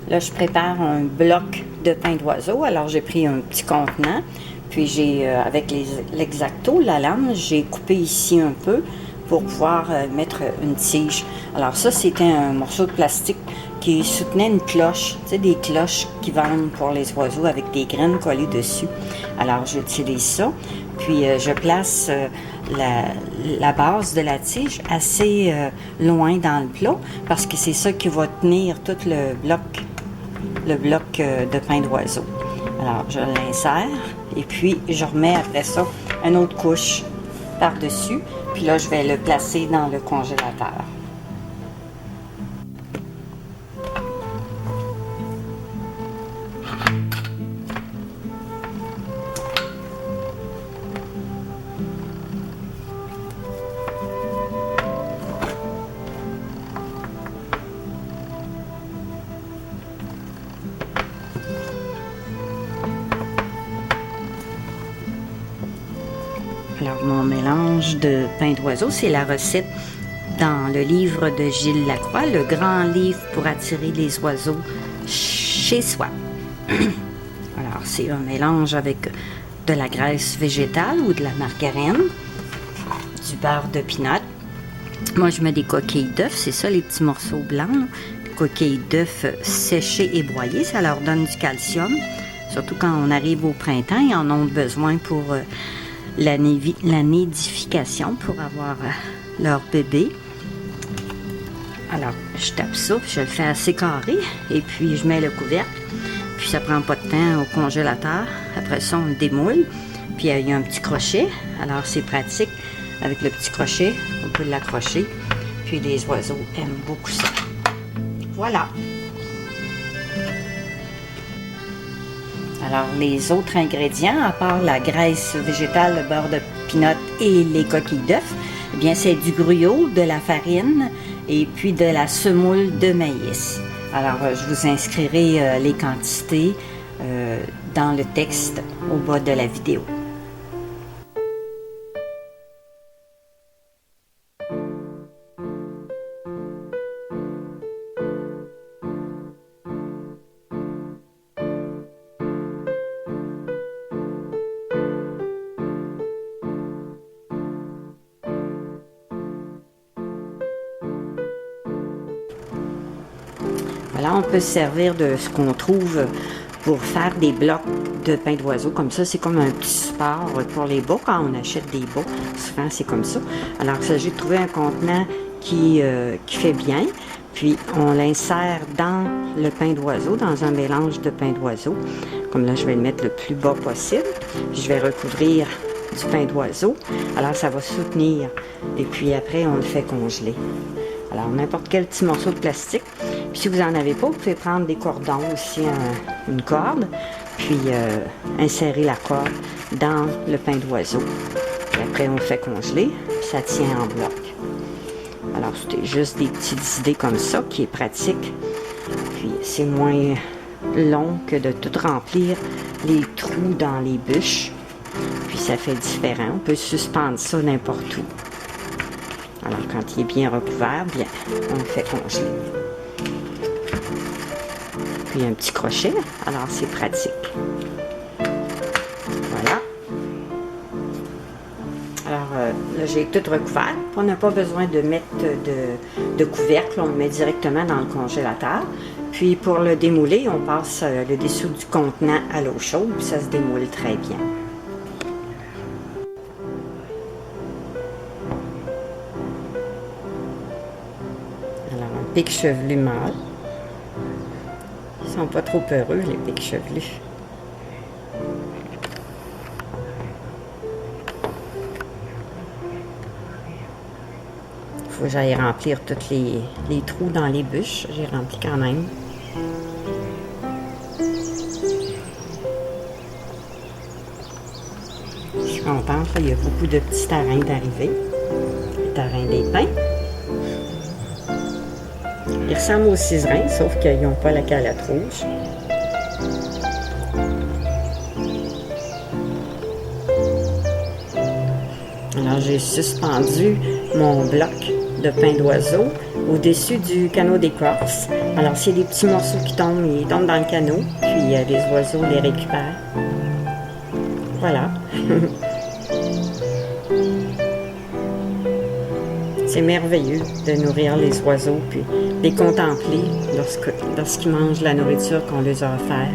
Là, je prépare un bloc de pain d'oiseau. Alors, j'ai pris un petit contenant. Puis, avec l'exacto, la lame, j'ai coupé ici un peu pour pouvoir mettre une tige. Alors, ça, c'était un morceau de plastique qui soutenait une cloche. Tu sais, des cloches qui vendent pour les oiseaux avec des graines collées dessus. Alors, j'utilise ça. Puis, je place la base de la tige assez loin dans le plat parce que c'est ça qui va tenir tout le bloc de pain d'oiseau. Alors, je l'insère et puis je remets après ça une autre couche par-dessus. Puis là, je vais le placer dans le congélateur. Alors, mon mélange de pain d'oiseau, c'est la recette dans le livre de Gilles Lacroix, le grand livre pour attirer les oiseaux chez soi. Alors, c'est un mélange avec de la graisse végétale ou de la margarine, du beurre de pinot. Moi, je mets des coquilles d'œufs, c'est ça, les petits morceaux blancs, là. Des coquilles d'œufs séchées et broyées, ça leur donne du calcium. Surtout quand on arrive au printemps, ils en ont besoin pour la nidification, pour avoir leur bébé. Alors, je tape ça, puis je le fais assez carré, et puis je mets le couvercle. Puis ça prend pas de temps au congélateur. Après ça, on le démoule. Puis il y a un petit crochet. Alors, c'est pratique. Avec le petit crochet, on peut l'accrocher. Puis les oiseaux aiment beaucoup ça. Voilà. Alors, les autres ingrédients, à part la graisse végétale, le beurre de pinot et les coquilles d'œufs, eh bien, c'est du gruau, de la farine et puis de la semoule de maïs. Alors, je vous inscrirai les quantités dans le texte au bas de la vidéo. Voilà, on peut se servir de ce qu'on trouve pour faire des blocs de pain d'oiseau. Comme ça, c'est comme un petit support pour les bas. Quand on achète des bas, souvent c'est comme ça. Alors, il s'agit de trouver un contenant qui fait bien. Puis, on l'insère dans le pain d'oiseau, dans un mélange de pain d'oiseau. Comme là, je vais le mettre le plus bas possible. Puis, je vais recouvrir du pain d'oiseau. Alors, ça va soutenir. Et puis après, on le fait congeler. Alors, n'importe quel petit morceau de plastique. Puis si vous n'en avez pas, vous pouvez prendre des cordons aussi, une corde, puis insérer la corde dans le pain d'oiseau. Puis après, on le fait congeler, puis ça tient en bloc. Alors, c'était juste des petites idées comme ça qui est pratique. Puis c'est moins long que de tout remplir les trous dans les bûches. Puis ça fait différent. On peut suspendre ça n'importe où. Alors, quand il est bien recouvert, bien, on le fait congeler. Puis un petit crochet, alors c'est pratique. Voilà. Alors, là, j'ai tout recouvert. On n'a pas besoin de mettre de couvercle, on le met directement dans le congélateur. Puis, pour le démouler, on passe le dessous du contenant à l'eau chaude, puis ça se démoule très bien. Alors, un pic chevelu mâle. Ils sont pas trop peureux, les pics chevelus. Il faut que j'aille remplir tous les trous dans les bûches. J'ai rempli quand même. Je suis contente, là, il y a beaucoup de petits terrains d'arrivée. Les terrains des pins. Ils ressemblent aux ciserins, sauf qu'ils n'ont pas la calotte rouge. Alors, j'ai suspendu mon bloc de de pain d'oiseau au-dessus du canot des Crocs. Alors, s'il y a des petits morceaux qui tombent, ils tombent dans le canot, puis les oiseaux les récupèrent. Voilà. C'est merveilleux de nourrir les oiseaux, puis les contempler lorsqu'ils mangent la nourriture qu'on leur a offerte.